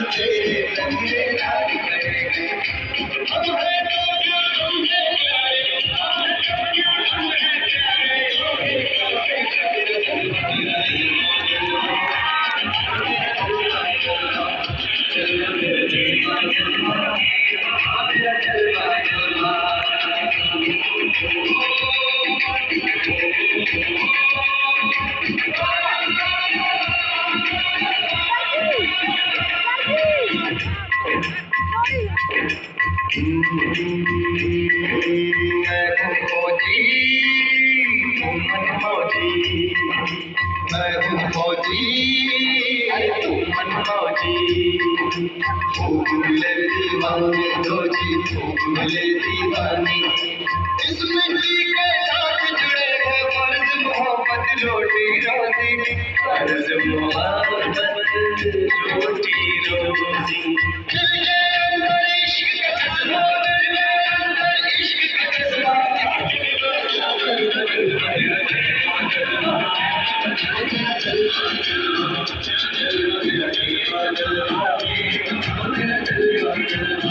तेरे रंगे राज करेंगे। हम हैं तो क्या हम हैं प्यारे, हम हैं तो क्या हम हैं प्यारे। चलो मेरे जलवा जलवा, मेरा जलवा जलवा। मैं हूँ फौजी, तू मन मौजी। मैं हूँ फौजी, तू मन मौजी। फूले दीवाने दो जी, फूले दीवाने। इस मिट्टी के साथ जुड़े हैं फर्ज मोहब्बत रोटी रोटी। फर्ज मोहब्बत रोटी रोटी। दिल के अंदर इश्क का जज्बा, दिल के अंदर इश्क का जज्बा। मेरा जलवा जलवा, मेरा जलवा जलवा।